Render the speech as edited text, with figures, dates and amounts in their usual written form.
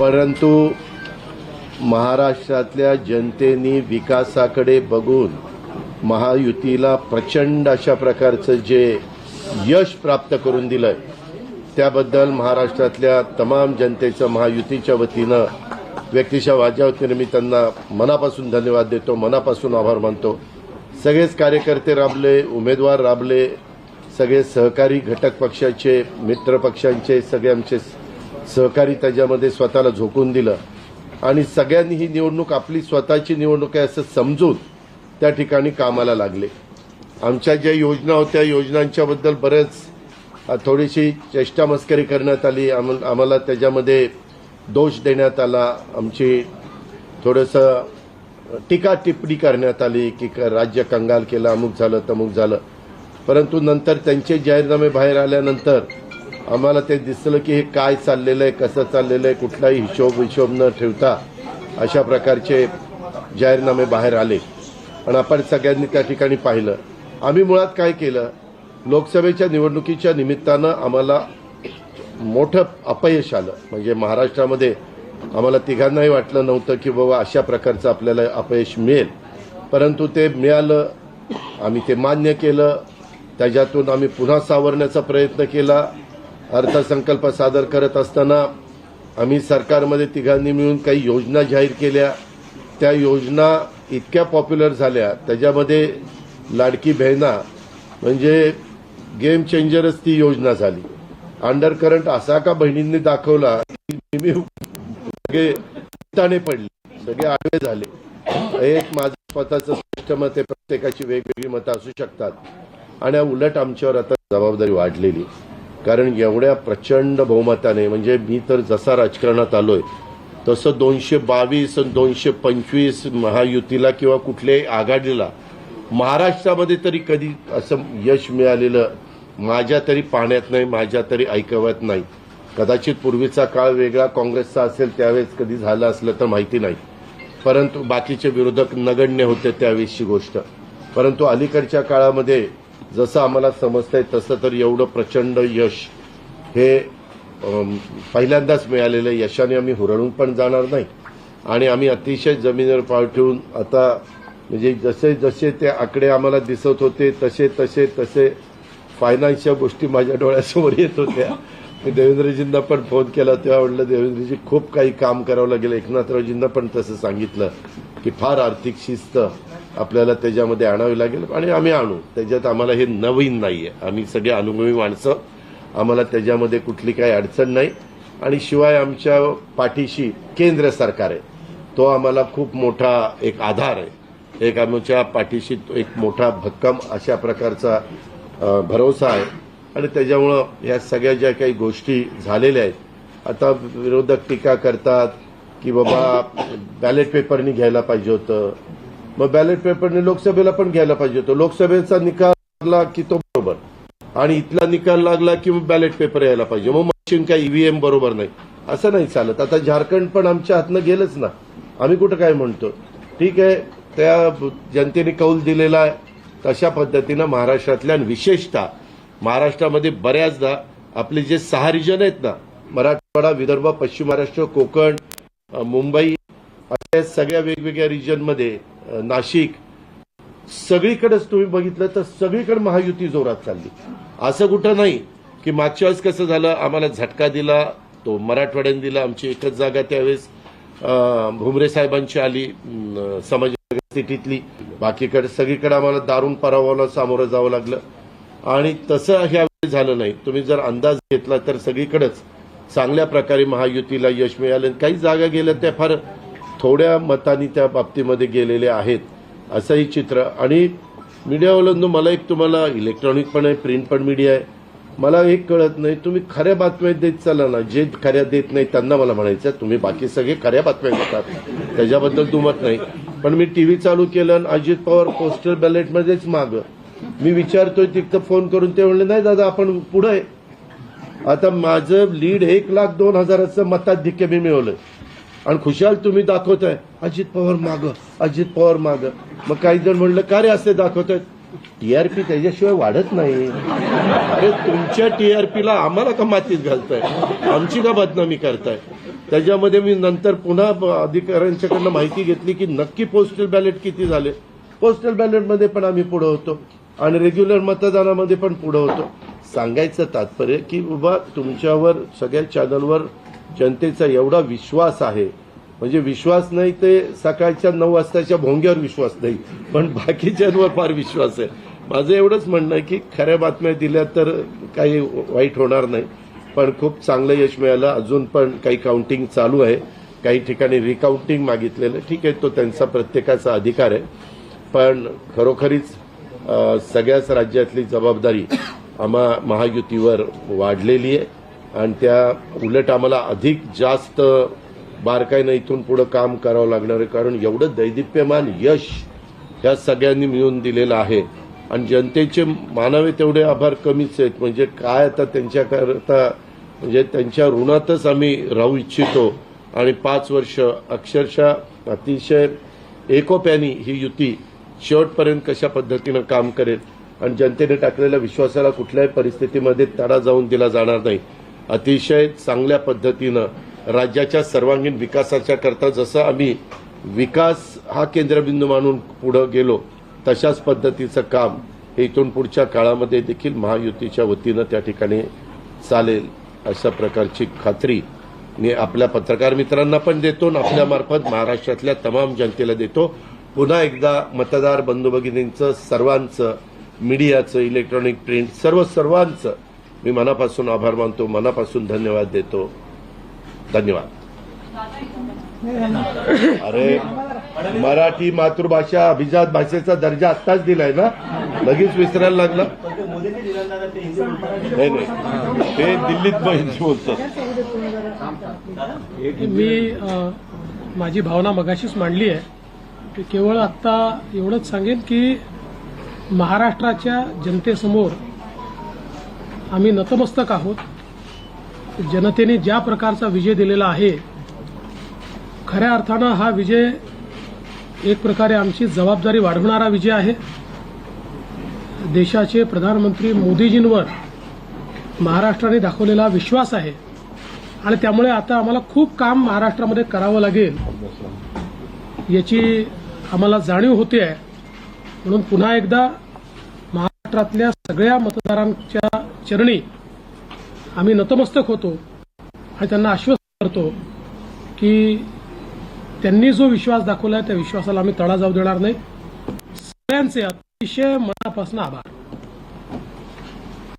परंतु महाराष्ट्रातल्या जनतेने विकासाकडे बघून महायुतीला प्रचंड अशा प्रकारचं जे यश प्राप्त करून दिलंय त्याबद्दल महाराष्ट्रातल्या तमाम जनतेचं महायुतीच्या वतीनं व्यक्तिशः माझ्या वतीनं मी त्यांना मनापासून धन्यवाद देतो, मनापासून आभार मानतो। सगळेच कार्यकर्ते राबले, उमेदवार राबले, सगळे सहकारी घटक पक्षाचे, मित्र पक्षांचे सगळे आमचे सहकारी त्याच्यामध्ये स्वतःला झोकून दिलं आणि सगळ्यांनी ही निवडणूक आपली स्वतःची निवडणूक आहे असं समजून त्या ठिकाणी कामाला लागले। आमच्या ज्या योजना होत्या योजनांच्याबद्दल बरेच थोडीशी चेष्टा मस्करी करण्यात आली, आम्हाला त्याच्यामध्ये दोष देण्यात आला, आमची थोडंसं टीका टिप्पणी करण्यात आली की राज्य कंगाल केलं, अमुक झालं तमुक झालं। परंतु नंतर त्यांचे जाहीरनामे बाहेर आल्यानंतर आम्हाला ते दिसलं की हे काय चाललेलं आहे, कसं चाललेलं आहे, कुठलाही हिशोब न ठेवता अशा प्रकारचे जाहीरनामे बाहेर आले आणि आपण सगळ्यांनी त्या ठिकाणी पाहिलं। आम्ही मुळात काय केलं, लोकसभेच्या निवडणुकीच्या निमित्तानं आम्हाला मोठं अपयश आलं। म्हणजे महाराष्ट्रामध्ये आम्हाला तिघांनाही वाटलं नव्हतं की बाबा अशा प्रकारचं आपल्याला अपयश मिळेल, परंतु ते मिळालं, आम्ही ते मान्य केलं। त्याच्यातून आम्ही पुन्हा सावरण्याचा प्रयत्न केला। अर्थसंकल्प सादर करत असताना आम्ही सरकारमध्ये तिघांनी मिळून काही योजना जाहीर केल्या, त्या योजना इतक्या पॉप्युलर झाल्या, त्याच्यामध्ये लाडकी बहिणा म्हणजे गेम चेंजरच ती योजना झाली। अंडर करंट असा का बहिणींनी दाखवला की सगळे ताणे पडले, सगळे आडवे झाले। एक माझं स्वतःचं स्पष्ट मत आहे, प्रत्येकाची वेगवेगळी मतं असू शकतात आणि उलट आमच्यावर आता जबाबदारी वाढलेली, कारण एवढ्या प्रचंड बहुमताने, म्हणजे मी तर जसा राजकारणात आलोय तसं 222 आणि 225 महायुतीला किंवा कुठल्याही आघाडीला महाराष्ट्रामध्ये तरी कधी असं यश मिळालेलं माझ्या तरी पाहण्यात नाही, माझ्या तरी ऐकवत नाही। कदाचित पूर्वीचा काळ वेगळा काँग्रेसचा असेल त्यावेळेस कधी झालं असलं तर माहिती नाही, परंतु बाकीचे विरोधक नगण्य होते त्यावेळेसची गोष्ट। परंतु अलीकडच्या काळामध्ये जसं आम्हाला समजतंय तसं तर एवढं प्रचंड यश हे पहिल्यांदाच मिळालेलं यशाने आम्ही हुरळून पण जाणार नाही आणि आम्ही अतिशय जमिनीवर पाय ठेवून आता म्हणजे जसे जसे ते आकडे आम्हाला दिसत होते तसे तसे तसे फायनान्सच्या गोष्टी माझ्या डोळ्यासमोर येत होत्या। मी देवेंद्रजींना पण फोन केला तेव्हा म्हटलं देवेंद्रजी खूप काही काम करावं लागेल। एकनाथरावजींना पण तसं सांगितलं की फार आर्थिक शिस्त आपल्याला त्याच्यामध्ये आणावी लागेल आणि आम्ही आणू, त्याच्यात आम्हाला हे नवीन नाहीये, आम्ही सगळे अनुभवी माणसं, आम्हाला त्याच्यामध्ये कुठली काही अडचण नाही आणि शिवाय आमच्या पाठीशी केंद्र सरकार आहे, तो आम्हाला खूप मोठा एक आधार आहे, एक आमच्या पाठीशी एक मोठा भक्कम अशा प्रकारचा भरोसा आहे आणि त्याच्यामुळं या सगळ्या ज्या काही गोष्टी झालेल्या आहेत, आता विरोधक टीका करतात की बाबा बॅलेट पेपरनी घ्यायला पाहिजे होतं, मग बॅलेट पेपरने लोकसभेला पण घ्यायला पाहिजे होतं, लोकसभेचा निकाल लागला की तो बरोबर आणि इथला निकाल लागला की मग बॅलेट पेपर यायला पाहिजे, मग मशीन काय ईव्हीएम बरोबर नाही, असं नाही चालत। आता झारखंड पण आमच्या हातनं गेलंच ना, आम्ही कुठं काय म्हणतो, ठीक आहे त्या जनतेने कौल दिलेला आहे तशा पद्धतीनं महाराष्ट्रातल्या विशेषतः महाराष्ट्रामध्ये बऱ्याचदा आपले जे 6 रिजन आहेत ना, मराठवाडा, विदर्भ, पश्चिम महाराष्ट्र, कोकण, मुंबई अशा सगळ्या वेगवेगळ्या रिजनमध्ये, नाशिक, सगळीकडेच तुम्ही बघितलं तर सगळीकडे महायुती जोरात चालली। असं कुठं नाही की मागच्या वेळेस कसं झालं, आम्हाला झटका दिला तो मराठवाड्याने दिला, आमची एकच जागा त्यावेळेस भुमरे साहेबांची आली समाज स्थितीतली, बाकीकडे सगळीकडे आम्हाला दारुण पराभवाला सामोरं जावं लागलं आणि तसं ह्यावेळी झालं नाही। तुम्ही जर अंदाज घेतला तर सगळीकडेच चांगल्या प्रकारे महायुतीला यश मिळालं, काही जागा गेल्या त्या फार थोड्या मतांनी त्या बाबतीमध्ये गेलेले आहेत असंही चित्र। आणि मीडियावाल्यांनो मला एक, तुम्हाला इलेक्ट्रॉनिक पण आहे, प्रिंट पण मीडिया आहे, मला एक कळत नाही, तुम्ही खऱ्या बातम्या देत चाला ना, जे खऱ्या देत नाही त्यांना मला म्हणायचं तुम्ही बाकी सगळे खऱ्या बातम्या देतात, त्याच्याबद्दल दुमत नाही, पण मी टीव्ही चालू केलं आणि अजित पवार पोस्टल बॅलेटमध्येच मागं, मी विचारतोय तिथं फोन करून, ते म्हणले नाही दादा आपण पुढे आहे। आता माझं लीड 1,02,000 मताधिक्य मी मिळवलंय आणि खुशाल तुम्ही दाखवताय अजित पवार मागं, अजित पवार मागं। मग काही जण म्हणलं का रे असे दाखवतायत, टीआरपी त्याच्याशिवाय वाढत नाही. अरे तुमच्या टीआरपीला आम्हाला का मातीत घालताय, आमची का बदनामी करताय. त्याच्यामध्ये मी नंतर पुन्हा अधिकाऱ्यांच्याकडनं माहिती घेतली की नक्की पोस्टल बॅलेट किती झाले. पोस्टल बॅलेटमध्ये पण आम्ही पुढे होतो आणि रेग्युलर मतदानामध्ये पण पुढे होतो. सांगायचं तात्पर्य की बाबा तुमच्यावर सगळ्या चॅनलवर जनतेचा एवढा विश्वास आहे, म्हणजे विश्वास नाही ते सकाळच्या 9 वाजताच्या भोंग्यावर विश्वास नाही, पण बाकीच्यांवर फार विश्वास आहे. माझं एवढंच म्हणणं आहे की खऱ्या बातम्या दिल्या तर काही वाईट होणार नाही. पण खूप चांगलं यश मिळालं. अजून पण काही काउंटिंग चालू आहे, काही ठिकाणी रिकाउंटिंग मागितलेलं. ठीक आहे, तो त्यांचा प्रत्येकाचा अधिकार आहे. पण खरोखरीच सगळ्याच राज्यातली जबाबदारी आम्हा महायुतीवर वाढलेली आहे आणि त्या उलट आम्हाला अधिक जास्त बारकाईनं इथून पुढे काम करावं लागणार आहे. कारण एवढं दैदिप्यमान यश ह्या सगळ्यांनी मिळून दिलेलं आहे आणि जनतेचे मानावे तेवढे आभार कमीच आहेत. म्हणजे काय आता त्यांच्याकरता, म्हणजे त्यांच्या ऋणातच आम्ही राहू इच्छितो. आणि 5 वर्ष अक्षरशः अतिशय एकोप्याने ही युती शेवटपर्यंत कशा पद्धतीनं काम करेल आणि जनतेने टाकलेल्या विश्वासाला कुठल्याही परिस्थितीमध्ये तडा जाऊन दिला जाणार नाही. अतिशय चांगल्या पद्धतीनं राज्याच्या सर्वांगीण विकासाच्या करता जसं आम्ही विकास हा केंद्रबिंदू मानून पुढे गेलो तशाच पद्धतीचं काम हे इथून पुढच्या काळामध्ये देखील महायुतीच्या वतीनं त्या ठिकाणी चालेल अशा प्रकारची खात्री मी आपल्या पत्रकार मित्रांना पण देतो आणि आपल्यामार्फत महाराष्ट्रातल्या तमाम जनतेला देतो. पुन्हा एकदा मतदार बंधू भगिनींचं, सर्वांचं, मीडियाचं, इलेक्ट्रॉनिक प्रिंट सर्वांचं मी मनापासून आभार मानतो, मनापासून धन्यवाद देतो. धन्यवाद. अरे मराठी मातृभाषा अभिजात भाषेचा दर्जा आत्ताच दिलाय ना, लगेच विसरायला लागला. नाही ते दिल्लीत बोलतात. मी माझी भावना मगाशीच मांडली आहे की केवळ आत्ता एवढंच सांगेन की महाराष्ट्राच्या जनतेसमोर आम्ही नतमस्तक आहोत. जनतेने ज्या प्रकारचा विजय दिलेला आहे, खऱ्या अर्थानं हा विजय एक प्रकारे आमची जबाबदारी वाढवणारा विजय आहे. देशाचे प्रधानमंत्री मोदीजींवर महाराष्ट्राने दाखवलेला विश्वास आहे आणि त्यामुळे आता आम्हाला खूप काम महाराष्ट्रामध्ये करावं लागेल याची आम्हाला जाणीव होते आहे. म्हणून पुन्हा एकदा महाराष्ट्रातल्या सगळ्या मतदारांच्या चरणी आम्ही नतमस्तक होतो आणि त्यांना आश्वस्त करतो की त्यांनी जो विश्वास दाखवला आहे त्या विश्वासाला आम्ही तडा जाऊ देणार नाही. सगळ्यांचे अतिशय मनापासून आभार.